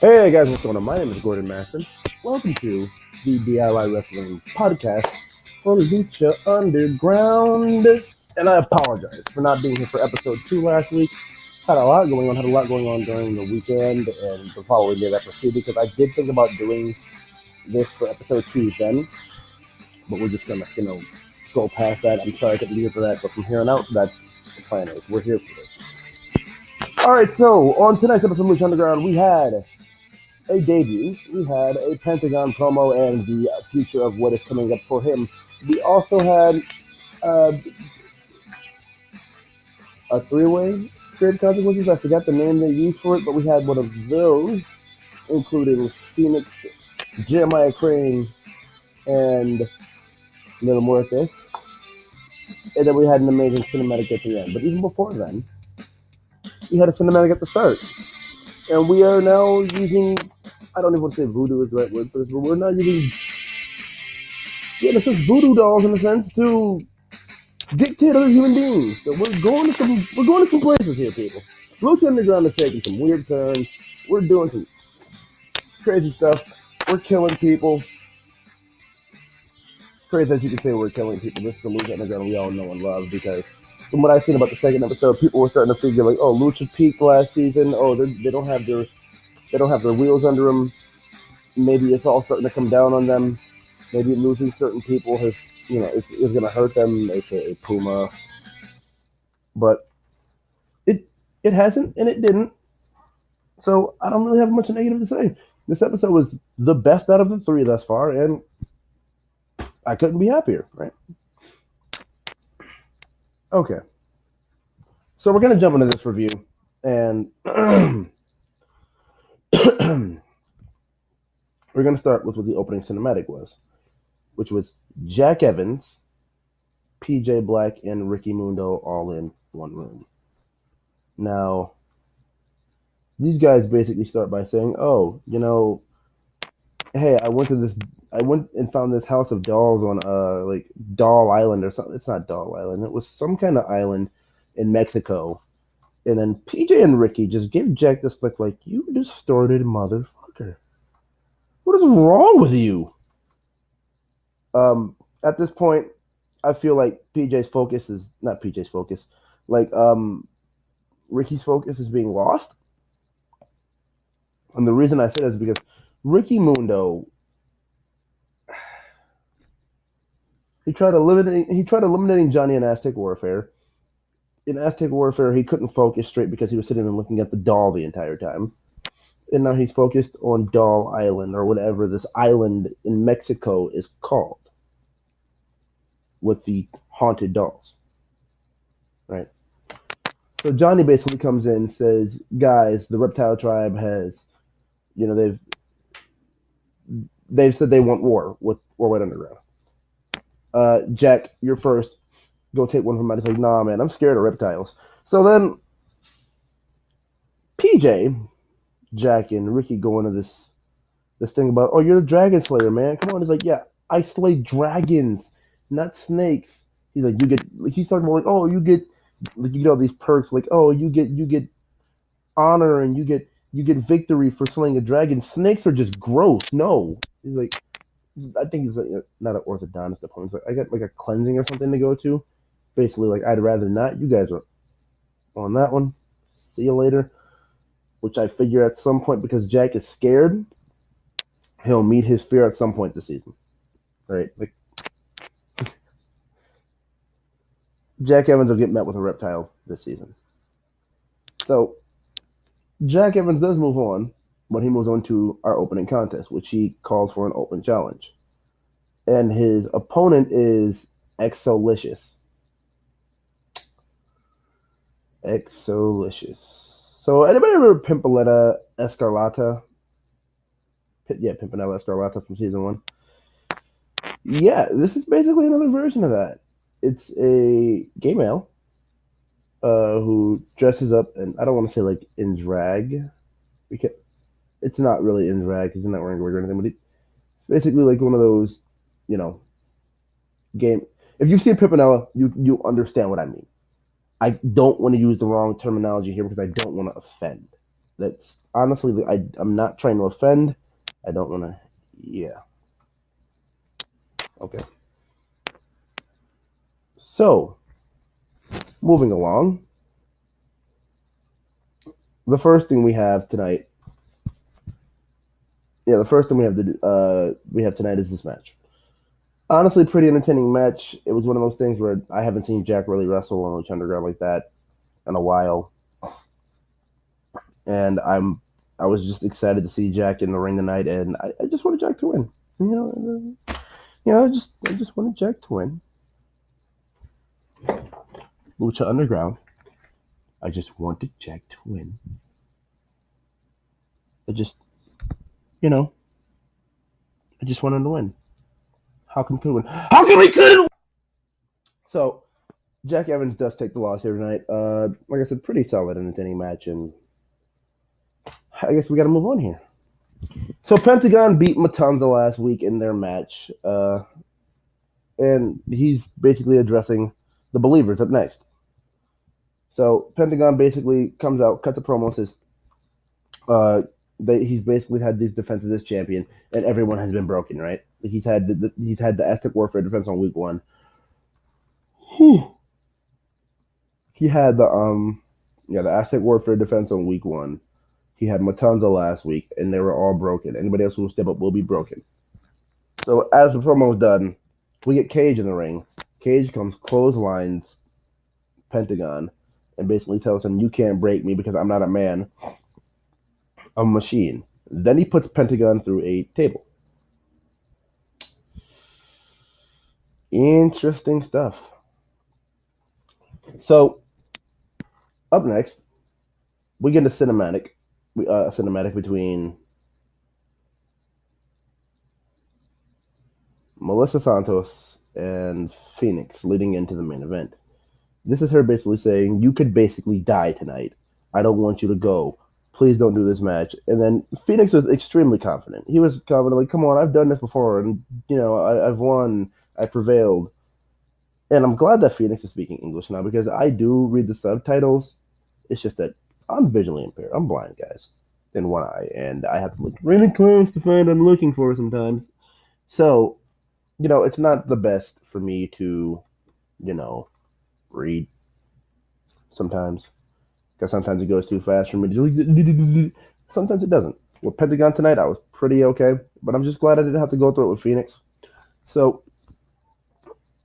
Hey guys, what's going on? My name is Gordon Maston. Welcome to the DIY Wrestling Podcast for Lucha Underground. And I apologize for not being here for episode 2 last week. Had a lot going on during the weekend and the following day that preceded, because I did think about doing this for episode 2 then, but we're just gonna, go past that. I'm sorry I couldn't be here for that, but from here on out, that's the plan is. We're here for this. Alright, so on tonight's episode of Lucha Underground, we had a debut. We had a Pentagon promo and the future of what is coming up for him. We also had a three-way Great Consequences. I forgot the name they used for it, but we had one of those, including Phoenix, Jeremiah Crane, and Little Muertes. And then we had an amazing cinematic at the end. But even before then, we had a cinematic at the start. And we are now using, I don't even want to say voodoo is the right word for this, but we're now using, this is voodoo dolls in a sense to dictate other human beings. So we're going to some places here, people. Lucha Underground is taking some weird turns. We're doing some crazy stuff. We're killing people. Crazy as you can say we're killing people. This is the Lucha Underground we all know and love, because from what I've seen about the second episode, people were starting to figure like, oh, Lucha peaked last season. Oh, they don't have their wheels under them. Maybe it's all starting to come down on them. Maybe losing certain people has, it's going to hurt them, aka Puma. But it hasn't, and it didn't. So I don't really have much negative to say. This episode was the best out of the 3 thus far, and I couldn't be happier, right? Okay. So we're going to jump into this review, and we're going to start with what the opening cinematic was, which was Jack Evans, PJ Black, and Ricky Mundo all in one room. Now, these guys basically start by saying, oh, hey, I went and found this house of dolls on like Doll Island or something. It's not Doll Island. It was some kind of island in Mexico. And then PJ and Ricky just give Jack this look like, you distorted motherfucker. What is wrong with you? At this point, I feel like PJ's focus is not PJ's focus. Like Ricky's focus is being lost. And the reason I say that is because Ricky Mundo, he tried eliminating Johnny in Aztec Warfare. In Aztec Warfare, he couldn't focus straight because he was sitting and looking at the doll the entire time. And now he's focused on Doll Island, or whatever this island in Mexico is called, with the haunted dolls. Right? So Johnny basically comes in and says, guys, the reptile tribe has, they've said they want war with White Underground. Jack, you're first. Go take one from them. He's like, nah, man, I'm scared of reptiles. So then PJ, Jack, and Ricky go into this thing about, oh, you're the dragon slayer, man. Come on. He's like, yeah, I slay dragons, not snakes. He's like, he's talking about like, oh, you get all these perks, like, oh, you get honor and you get victory for slaying a dragon. Snakes are just gross. No. He's like, I think he's like, not an orthodontist opponent. Like, I got like a cleansing or something to go to. Basically, like, I'd rather not. You guys are on that one. See you later. Which I figure at some point, because Jack is scared, he'll meet his fear at some point this season. Right? Like, Jack Evans will get met with a reptile this season. So, Jack Evans does move on, but he moves on to our opening contest, which he calls for an open challenge. And his opponent is Exolicious. So, anybody remember Pimpinella Escarlata? Pimpinella Escarlata from season 1. Yeah, this is basically another version of that. It's a gay male who dresses up, and I don't want to say like in drag, because it's not really in drag because he's not wearing a wig or anything, but it's basically like one of those, game. If you've seen Pimpinella, you understand what I mean. I don't want to use the wrong terminology here because I don't want to offend That's honestly, I'm not trying to offend. I don't want to. Yeah. Okay. So, moving along, the first thing we have tonight. Yeah, the first thing we have tonight is this match. Honestly, pretty entertaining match. It was one of those things where I haven't seen Jack really wrestle on Lucha Underground like that in a while, and I was just excited to see Jack in the ring tonight, and I just wanted Jack to win. I just wanted Jack to win. Lucha Underground. I just wanted Jack to win. I just, I just wanted him to win. How come he couldn't win? How come he couldn't? So, Jack Evans does take the loss here tonight. Like I said, pretty solid, entertaining match, and I guess we got to move on here. So, Pentagon beat Matanza last week in their match, and he's basically addressing the Believers up next. So, Pentagon basically comes out, cuts a promo, says, he's basically had these defenses as champion, and everyone has been broken, right? He's had the Aztec Warfare defense on week 1. He had the Aztec Warfare defense on week 1. He had Matanza last week, and they were all broken. Anybody else who will step up will be broken. So as the promo was done, we get Cage in the ring. Cage comes, clotheslines Pentagon, and basically tells him, "You can't break me because I'm not a man. I'm a machine." Then he puts Pentagon through a table. Interesting stuff. So, up next, we get a cinematic between Melissa Santos and Phoenix leading into the main event. This is her basically saying, "You could basically die tonight. I don't want you to go. Please don't do this match." And then Phoenix was extremely confident. He was confident, like, "Come on, I've done this before, and I've won. I prevailed." And I'm glad that Phoenix is speaking English now because I do read the subtitles. It's just that I'm visually impaired. I'm blind, guys, in one eye, and I have to look really close to find what I'm looking for sometimes. So, it's not the best for me to, read sometimes. Because sometimes it goes too fast for me. Sometimes it doesn't. With Pentagon tonight, I was pretty okay. But I'm just glad I didn't have to go through it with Phoenix. So,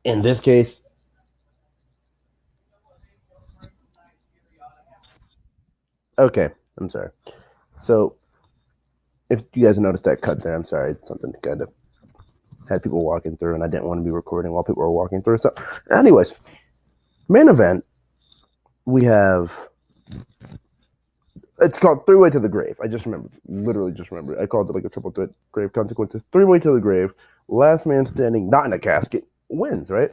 in this case, okay, I'm sorry. So, if you guys noticed that cut there, I'm sorry. It's something kind of had people walking through, and I didn't want to be recording while people were walking through. So, anyways, main event, we have. It's called Three-Way to the Grave. I just remember, literally just remember. I called it like a triple threat grave consequences. Three-Way to the Grave. Last man standing, not in a casket, wins, right?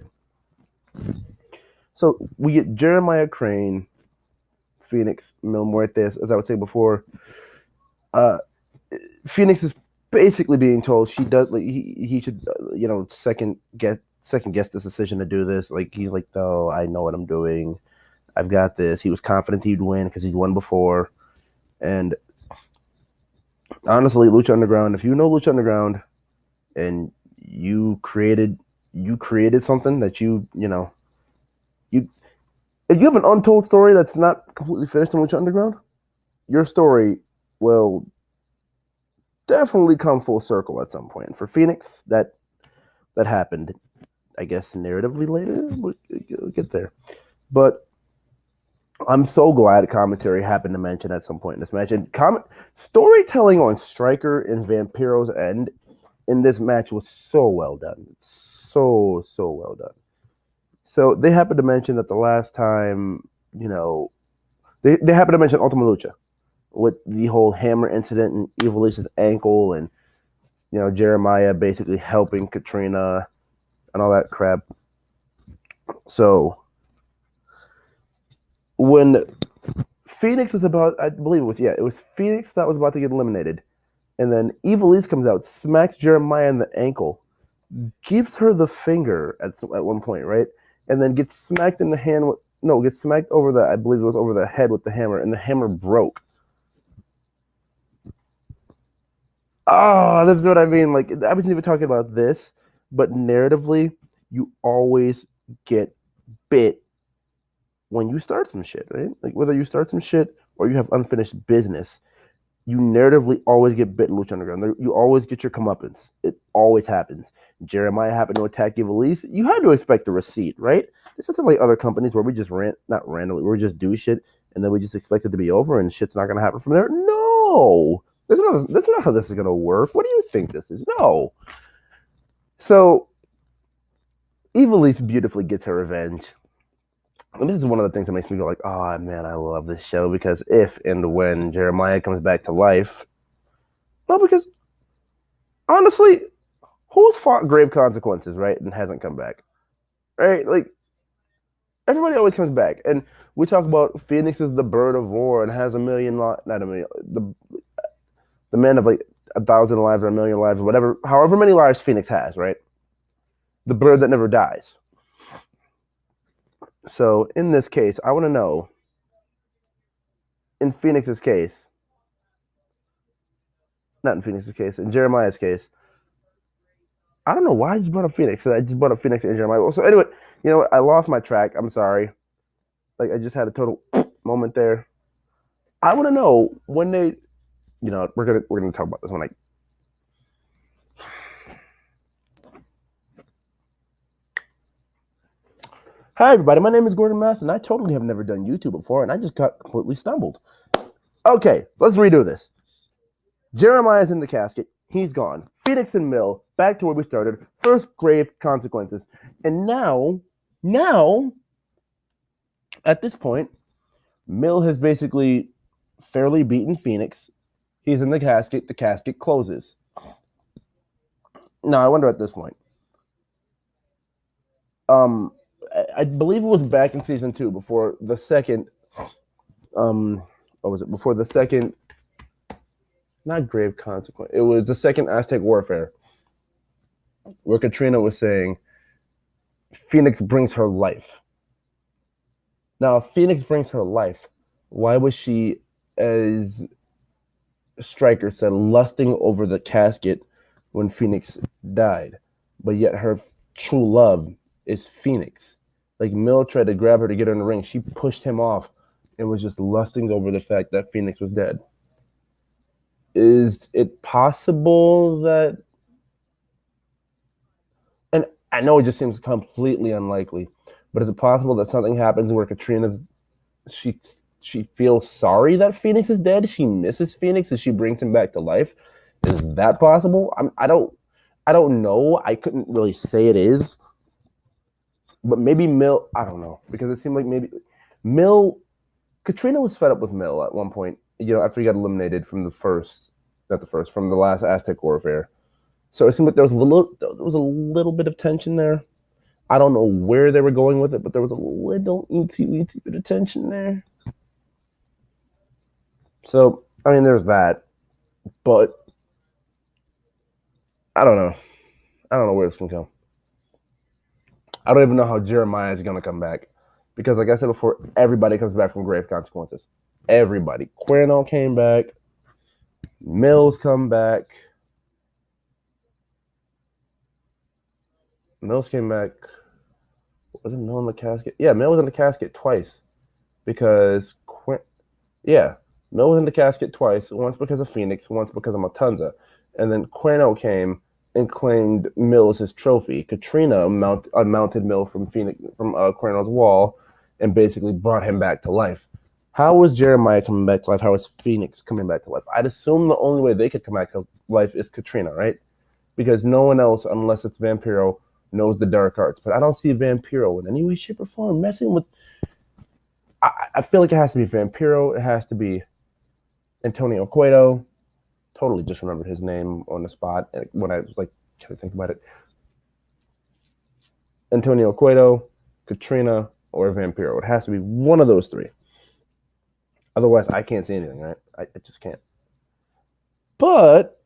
So we get Jeremiah Crane, Phoenix, Mil Muertes, as I would say before. Phoenix is basically being told he should second guess this decision to do this. Like, he's like, "No, I know what I'm doing. I've got this." He was confident he'd win because he's won before. And honestly, Lucha Underground, if you know Lucha Underground and you created something that if you have an untold story that's not completely finished in Lucha Underground, your story will definitely come full circle at some point. For Phoenix, that happened, I guess, narratively later. We'll get there. But I'm so glad commentary happened to mention at some point in this match. And storytelling on Striker and Vampiro's end in this match was so well done. So well done. So they happened to mention that the last time, they happened to mention Ultima Lucha with the whole hammer incident and Evil Lisa's ankle and, Jeremiah basically helping Katrina and all that crap. So when Phoenix was about, I believe it was Phoenix that was about to get eliminated. And then Evil Lisa comes out, smacks Jeremiah in the ankle, gives her the finger at one point, right? And then gets smacked in the hand gets smacked over I believe it was over the head with the hammer, and the hammer broke. Oh, this is what I mean. Like, I wasn't even talking about this, but narratively, you always get bit when you start some shit, right? Like, whether you start some shit or you have unfinished business, you narratively always get bit in Lucha Underground. You always get your comeuppance. It always happens. Jeremiah happened to attack Evilise. You had to expect a receipt, right? This isn't like other companies where we just not randomly, we just do shit and then we just expect it to be over and shit's not going to happen from there. No, that's not how this is going to work. What do you think this is? No. So Evilise beautifully gets her revenge. And this is one of the things that makes me go like, oh man, I love this show because if and when Jeremiah comes back to life, no, because honestly, who's fought grave consequences, right, and hasn't come back, right? Like everybody always comes back, and we talk about Phoenix is the bird of war and has a million, not a million, the man of like 1,000 lives or a million lives or whatever, however many lives Phoenix has, right? The bird that never dies. So in this case, I want to know, in Phoenix's case, not in Phoenix's case, in Jeremiah's case, I don't know why I just brought up Phoenix. I just brought up Phoenix and Jeremiah. So anyway, you know what? I lost my track. I'm sorry. Like I just had a total moment there. I want to know when they, you know, we're gonna talk about this when I. Hi everybody, my name is Gordon Mass, and I totally have never done YouTube before, and I just got completely stumbled. Okay, let's redo this. Jeremiah's in the casket. He's gone. Phoenix and Mill, back to where we started. First grave consequences. And now, at this point, Mill has basically fairly beaten Phoenix. He's in the casket. The casket closes. Now, I wonder at this point. I believe it was back in season 2 before the second. What was it? Before the second. Not grave consequence. It was the second Aztec Warfare, where Katrina was saying, Phoenix brings her life. Now, if Phoenix brings her life, why was she, as Stryker said, lusting over the casket when Phoenix died? But yet her true love is Phoenix. Like, Mill tried to grab her to get her in the ring. She pushed him off and was just lusting over the fact that Phoenix was dead. Is it possible that, and I know it just seems completely unlikely, but is it possible that something happens where Katrina's, she feels sorry that Phoenix is dead? She misses Phoenix and she brings him back to life. Is that possible? I don't know. I couldn't really say it is, but maybe Mill. I don't know, because it seemed like maybe Mill. Katrina was fed up with Mill at one point. You know, after he got eliminated from from the last Aztec Warfare. So it seemed like there was a little bit of tension there. I don't know where they were going with it, but there was a little itty bit of tension there. So, I mean, there's that. But I don't know. I don't know where this can go. I don't even know how Jeremiah is going to come back. Because, like I said before, everybody comes back from grave consequences. Everybody. Cuerno came back. Mills come back. Mills came back. Was it Mill in the casket? Yeah, Mill was in the casket twice. Because, Mill was in the casket twice. Once because of Phoenix, once because of Matanza. And then Cuerno came and claimed Mill as his trophy. Katrina unmounted Mill from Cuerno's wall and basically brought him back to life. How was Jeremiah coming back to life? How was Phoenix coming back to life? I'd assume the only way they could come back to life is Katrina, right? Because no one else, unless it's Vampiro, knows the dark arts. But I don't see Vampiro in any way, shape, or form messing with... I feel like it has to be Vampiro. It has to be Antonio Cueto. Totally just remembered his name on the spot when I was like trying to think about it. Antonio Cueto, Katrina, or Vampiro. It has to be one of those three. Otherwise, I can't see anything, right? I just can't. But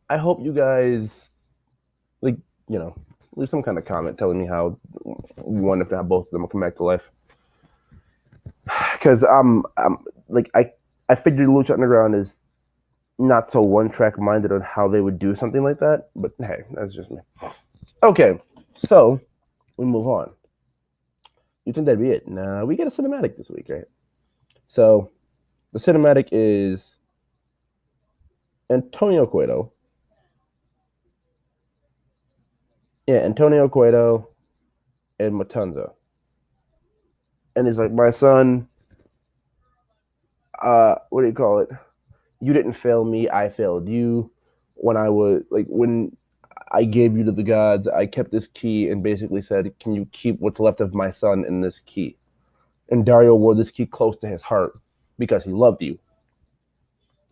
I hope you guys, like, you know, leave some kind of comment telling me how you want if to have both of them come back to life. Because I figured Lucha Underground is not so one-track minded on how they would do something like that. But hey, that's just me. Okay, so we move on. You think that'd be it? Nah, we get a cinematic this week, right? So the cinematic is Antonio Cueto. Yeah, Antonio Cueto and Matanza. And he's like, my son, what do you call it? You didn't fail me, I failed you. When I gave you to the gods, I kept this key and basically said, can you keep what's left of my son in this key? And Dario wore this key close to his heart because he loved you.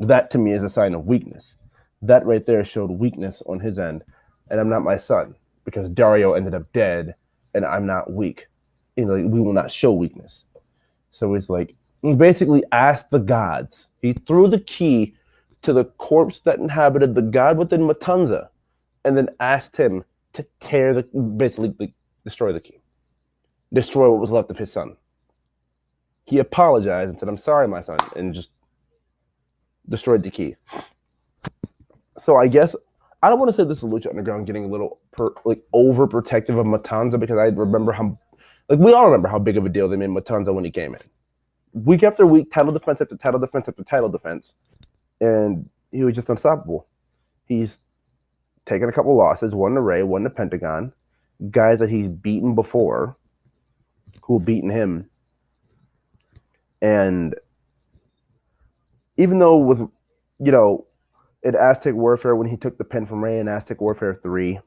That to me is a sign of weakness. That right there showed weakness on his end. And I'm not my son because Dario ended up dead and I'm not weak. We will not show weakness. So he's like, he basically asked the gods. He threw the key to the corpse that inhabited the god within Matanza and then asked him to destroy the key, destroy what was left of his son. He apologized and said, I'm sorry, my son, and just destroyed the key. So I guess I don't want to say this is Lucha Underground getting a little overprotective of Matanza because I remember we all remember how big of a deal they made Matanza when he came in. Week after week, title defense after title defense after title defense, and he was just unstoppable. He's taken a couple losses, one to Ray, one to Pentagon, guys that he's beaten before, who have beaten him. And even though with, in Aztec Warfare, when he took the pin from Ray in Aztec Warfare 3,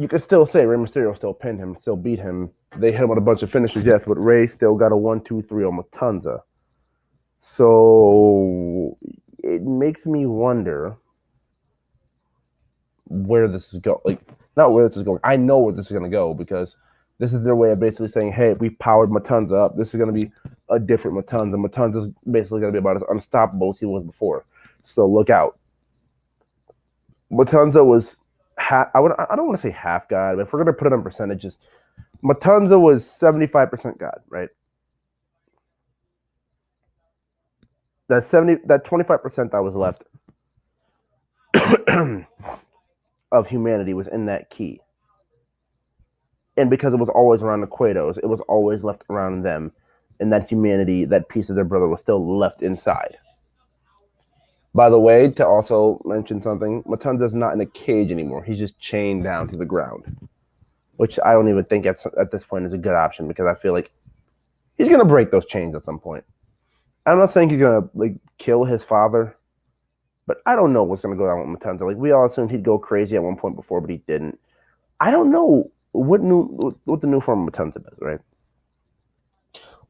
you could still say Rey Mysterio still pinned him, still beat him. They hit him with a bunch of finishers, yes, but Ray still got a 1-2-3 on Matanza. So it makes me wonder where this is going. Not where this is going. I know where this is going to go because this is their way of basically saying, hey, we powered Matanza up. This is going to be a different Matanza. Matanza's basically going to be about as unstoppable as he was before. So look out. Matanza was I don't want to say half God, but if we're going to put it on percentages, Matanza was 75% God, right? That 25% that was left of humanity was in that key. And because it was always around the Cuetos, it was always left around them. And that humanity, that piece of their brother was still left inside. By the way, to also mention something, Matanza's not in a cage anymore. He's just chained down to the ground, which I don't even think at this point is a good option because I feel like he's going to break those chains at some point. I'm not saying he's going to kill his father, but I don't know what's going to go down with Matanza. We all assumed he'd go crazy at one point before, but he didn't. I don't know what the new form of Matanza does, right?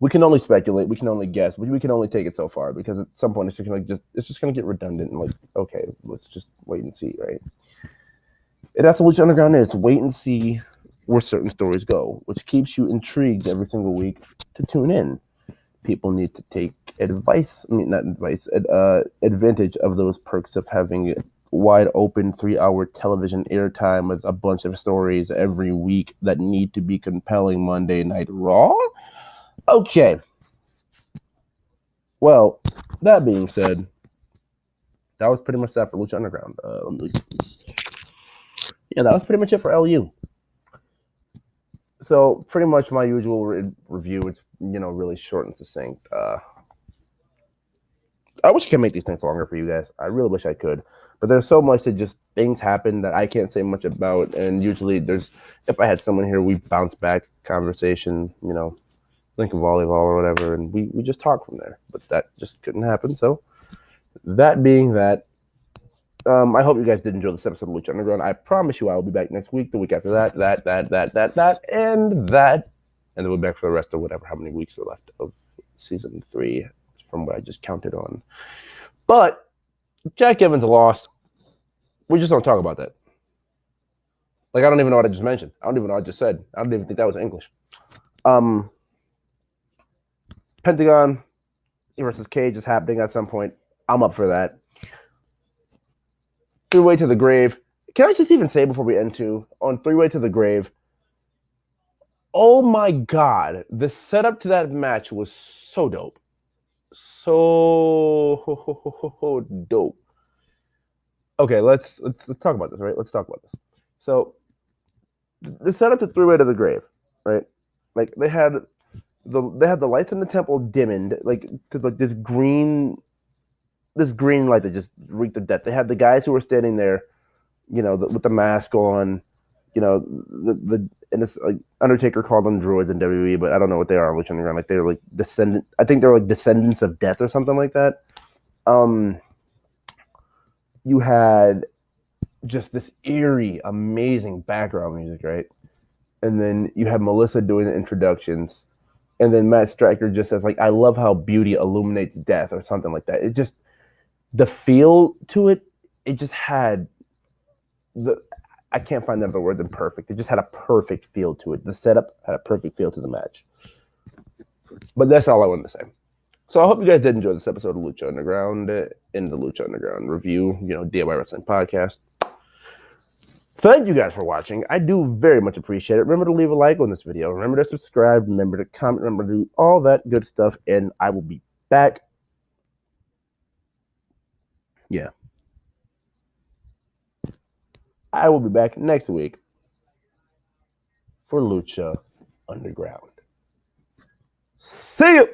We can only speculate, we can only guess, but we can only take it so far because at some point it's just going to get redundant and okay, let's just wait and see, right? And that's what Lucha Underground is. Wait and see where certain stories go, which keeps you intrigued every single week to tune in. People need to take advantage of those perks of having wide open 3-hour television airtime with a bunch of stories every week that need to be compelling Monday Night Raw. Okay. Well, that being said, that was pretty much that for Lucha Underground. That was pretty much it for LU. So pretty much my usual review. It's really short and succinct. I wish I could make these things longer for you guys. I really wish I could, but there's so much that just things happen that I can't say much about. And usually, if I had someone here, we bounce back conversation. Think of volleyball or whatever, and we just talk from there. But that just couldn't happen. So that being that. I hope you guys did enjoy this episode of Lucha Underground. I promise you I will be back next week, the week after that, and then we'll be back for the rest of how many weeks are left of season 3 from what I just counted on. But Jack Evans lost. We just don't talk about that. I don't even know what I just mentioned. I don't even know what I just said. I don't even think that was English. Pentagon versus Cage is happening at some point. I'm up for that. 3-Way to the Grave. Can I just even say before we end on 3-Way to the Grave? Oh my God. The setup to that match was so dope. so dope. Okay, let's talk about this, right? Let's talk about this. So the setup to three-way to the grave, right? Like they had the lights in the temple dimmed, like to like this green light that just reeked of death. They had the guys who were standing there, with the mask on, the and it's like Undertaker called them druids in WWE, but I don't know what they are on Lucha Underground. Like they're like descendant. I think they're like descendants of death or something like that. You had just this eerie, amazing background music, right? And then you have Melissa doing the introductions, and then Matt Striker just says like, "I love how beauty illuminates death" or something like that. It just the feel to it. It just had the I can't find another word than perfect. It just had a perfect feel to it. The setup had a perfect feel to the match. But that's all I wanted to say. So I hope you guys did enjoy this episode of Lucha Underground in the Lucha Underground review, DIY Wrestling Podcast. Thank you guys for watching. I do very much appreciate it. Remember to leave a like on this video. Remember to subscribe. Remember to comment. Remember to do all that good stuff. And I will be back. Yeah. I will be back next week for Lucha Underground. See you!